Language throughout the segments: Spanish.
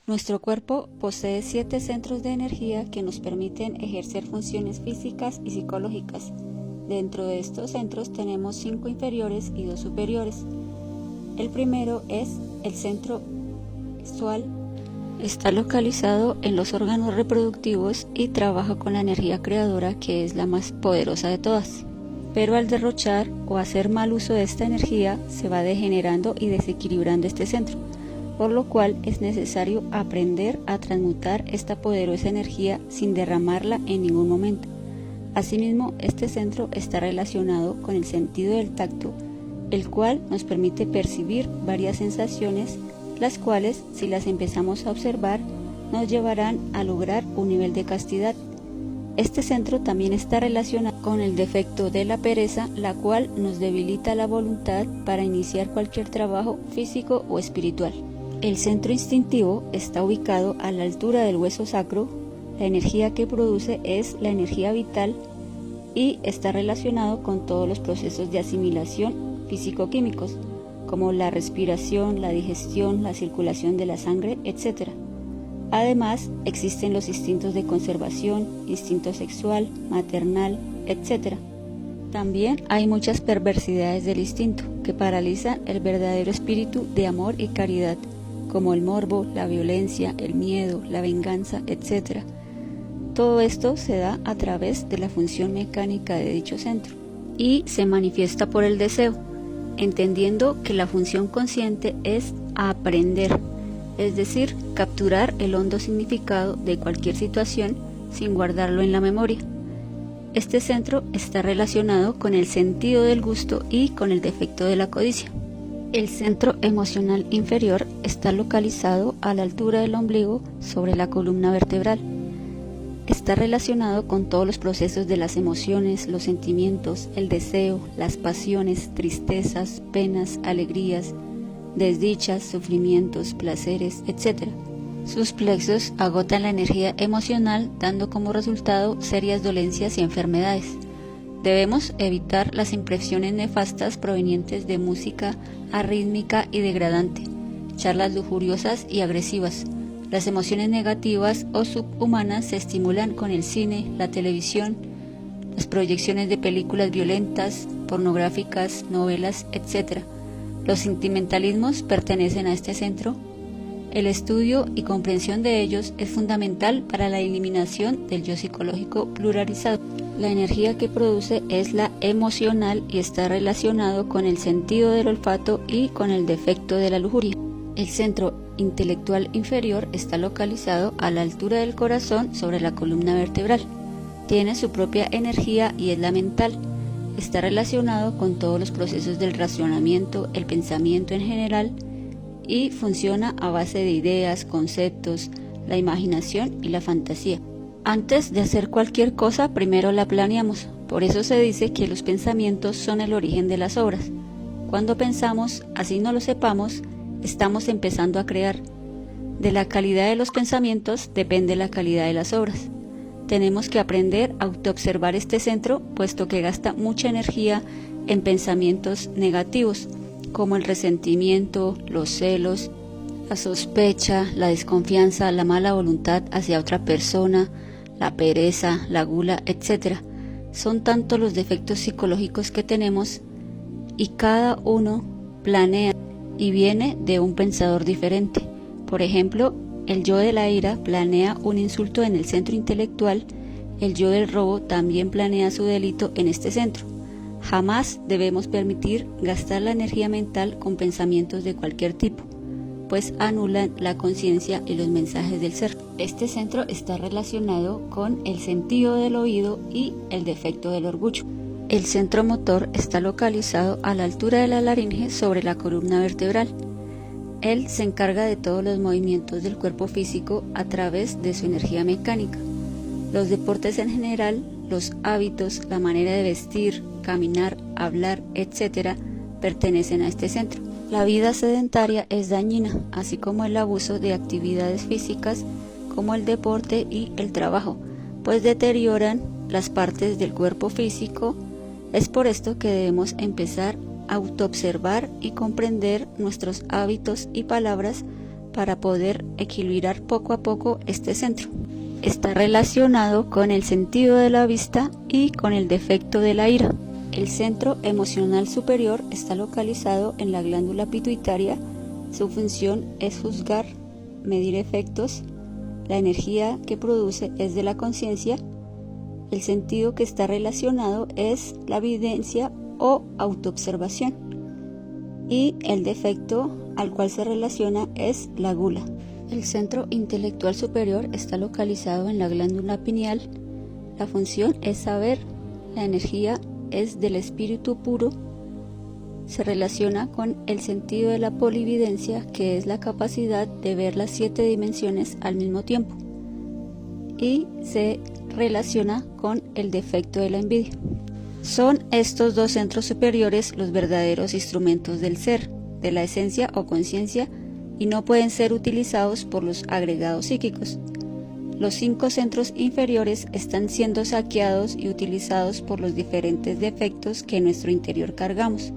Nuestro cuerpo posee 7 centros de energía que nos permiten ejercer funciones físicas y psicológicas. Dentro de estos centros tenemos 5 inferiores y 2 superiores. El primero es el centro sexual. Está localizado en los órganos reproductivos y trabaja con la energía creadora, que es la más poderosa de todas. Pero al derrochar o hacer mal uso de esta energía, se va degenerando y desequilibrando este centro, por lo cual es necesario aprender a transmutar esta poderosa energía sin derramarla en ningún momento. Asimismo, este centro está relacionado con el sentido del tacto, el cual nos permite percibir varias sensaciones, las cuales, si las empezamos a observar, nos llevarán a lograr un nivel de castidad. Este centro también está relacionado con el defecto de la pereza, la cual nos debilita la voluntad para iniciar cualquier trabajo físico o espiritual. El centro instintivo está ubicado a la altura del hueso sacro. La energía que produce es la energía vital y está relacionado con todos los procesos de asimilación físico-químicos, como la respiración, la digestión, la circulación de la sangre, etc. Además, existen los instintos de conservación, instinto sexual, maternal, etc. También hay muchas perversidades del instinto que paralizan el verdadero espíritu de amor y caridad, como el morbo, la violencia, el miedo, la venganza, etc. Todo esto se da a través de la función mecánica de dicho centro y se manifiesta por el deseo, entendiendo que la función consciente es aprender, es decir, capturar el hondo significado de cualquier situación sin guardarlo en la memoria. Este centro está relacionado con el sentido del gusto y con el defecto de la codicia. El centro emocional inferior está localizado a la altura del ombligo sobre la columna vertebral. Está relacionado con todos los procesos de las emociones, los sentimientos, el deseo, las pasiones, tristezas, penas, alegrías, desdichas, sufrimientos, placeres, etc. Sus plexos agotan la energía emocional, dando como resultado serias dolencias y enfermedades. Debemos evitar las impresiones nefastas provenientes de música arrítmica y degradante, charlas lujuriosas y agresivas. Las emociones negativas o subhumanas se estimulan con el cine, la televisión, las proyecciones de películas violentas, pornográficas, novelas, etc. Los sentimentalismos pertenecen a este centro. El estudio y comprensión de ellos es fundamental para la eliminación del yo psicológico pluralizado. La energía que produce es la emocional y está relacionado con el sentido del olfato y con el defecto de la lujuria. El centro intelectual inferior está localizado a la altura del corazón sobre la columna vertebral. Tiene su propia energía y es la mental. Está relacionado con todos los procesos del razonamiento, el pensamiento en general, y funciona a base de ideas, conceptos, la imaginación y la fantasía. Antes de hacer cualquier cosa, primero la planeamos. Por eso se dice que los pensamientos son el origen de las obras. Cuando pensamos, así no lo sepamos, estamos empezando a crear. De la calidad de los pensamientos depende la calidad de las obras. Tenemos que aprender a autoobservar este centro, puesto que gasta mucha energía en pensamientos negativos, como el resentimiento, los celos, la sospecha, la desconfianza, la mala voluntad hacia otra persona, la pereza, la gula, etc. Son tantos los defectos psicológicos que tenemos y cada uno planea y viene de un pensador diferente. Por ejemplo, el yo de la ira planea un insulto en el centro intelectual, el yo del robo también planea su delito en este centro. Jamás debemos permitir gastar la energía mental con pensamientos de cualquier tipo, pues anulan la conciencia y los mensajes del ser. Este centro está relacionado con el sentido del oído y el defecto del orgullo. El centro motor está localizado a la altura de la laringe sobre la columna vertebral. Él se encarga de todos los movimientos del cuerpo físico a través de su energía mecánica. Los deportes en general, los hábitos, la manera de vestir, caminar, hablar, etc., pertenecen a este centro. La vida sedentaria es dañina, así como el abuso de actividades físicas como el deporte y el trabajo, pues deterioran las partes del cuerpo físico. Es por esto que debemos empezar a autoobservar y comprender nuestros hábitos y palabras para poder equilibrar poco a poco este centro. Está relacionado con el sentido de la vista y con el defecto de la ira. El centro emocional superior está localizado en la glándula pituitaria. Su función es juzgar, medir efectos. La energía que produce es de la conciencia. El sentido que está relacionado es la evidencia o autoobservación. Y el defecto al cual se relaciona es la gula. El centro intelectual superior está localizado en la glándula pineal. La función es saber. La energía es del espíritu puro. Se relaciona con el sentido de la polividencia, que es la capacidad de ver las 7 dimensiones al mismo tiempo. Y se relaciona con el defecto de la envidia. Son estos dos centros superiores los verdaderos instrumentos del ser, de la esencia o conciencia, y no pueden ser utilizados por los agregados psíquicos. Los 5 centros inferiores están siendo saqueados y utilizados por los diferentes defectos que en nuestro interior cargamos,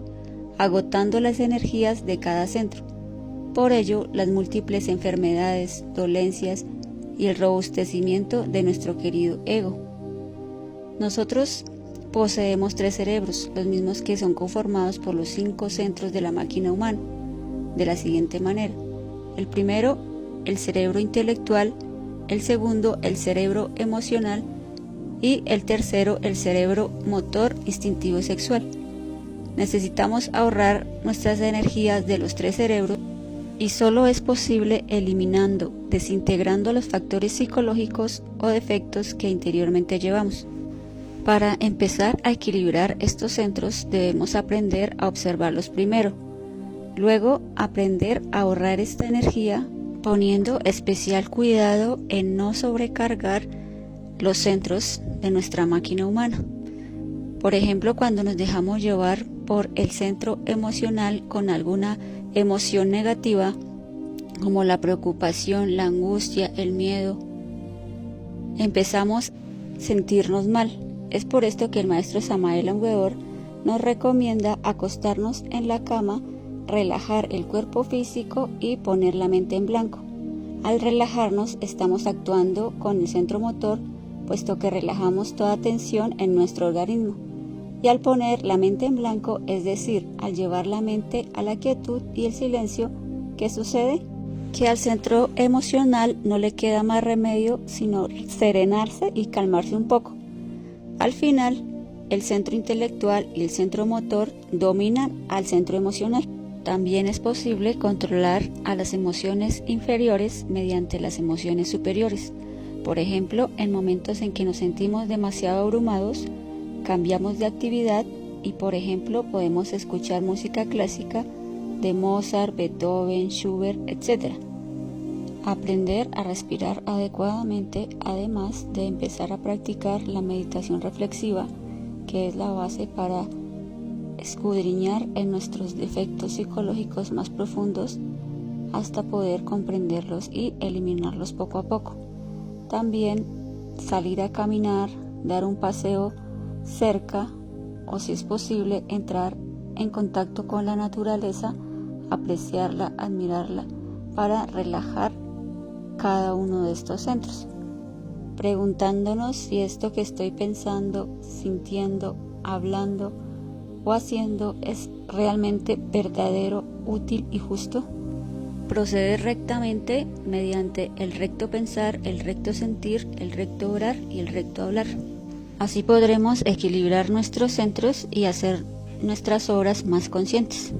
agotando las energías de cada centro. Por ello, las múltiples enfermedades, dolencias y el robustecimiento de nuestro querido ego. Nosotros poseemos 3 cerebros, los mismos que son conformados por los 5 centros de la máquina humana, de la siguiente manera. El primero, el cerebro intelectual; el segundo, el cerebro emocional; y el tercero, el cerebro motor, instintivo y sexual. Necesitamos ahorrar nuestras energías de los 3 cerebros y solo es posible eliminando, desintegrando los factores psicológicos o defectos que interiormente llevamos. Para empezar a equilibrar estos centros debemos aprender a observarlos primero. Luego, aprender a ahorrar esta energía poniendo especial cuidado en no sobrecargar los centros de nuestra máquina humana. Por ejemplo, cuando nos dejamos llevar por el centro emocional con alguna emoción negativa, como la preocupación, la angustia, el miedo, empezamos a sentirnos mal. Es por esto que el maestro Samael Aun Weor nos recomienda acostarnos en la cama, relajar el cuerpo físico y poner la mente en blanco. Al relajarnos estamos actuando con el centro motor, puesto que relajamos toda tensión en nuestro organismo. Y al poner la mente en blanco, es decir, al llevar la mente a la quietud y el silencio, ¿qué sucede? Que al centro emocional no le queda más remedio sino serenarse y calmarse un poco. Al final, el centro intelectual y el centro motor dominan al centro emocional. También es posible controlar a las emociones inferiores mediante las emociones superiores. Por ejemplo, en momentos en que nos sentimos demasiado abrumados, cambiamos de actividad y, por ejemplo, podemos escuchar música clásica de Mozart, Beethoven, Schubert, etc. Aprender a respirar adecuadamente, además de empezar a practicar la meditación reflexiva, que es la base para escudriñar en nuestros defectos psicológicos más profundos hasta poder comprenderlos y eliminarlos poco a poco. También salir a caminar, dar un paseo cerca o, si es posible, entrar en contacto con la naturaleza, apreciarla, admirarla, para relajar cada uno de estos centros, preguntándonos si esto que estoy pensando, sintiendo, hablando o haciendo es realmente verdadero, útil y justo. Proceder rectamente mediante el recto pensar, el recto sentir, el recto orar y el recto hablar. Así podremos equilibrar nuestros centros y hacer nuestras obras más conscientes.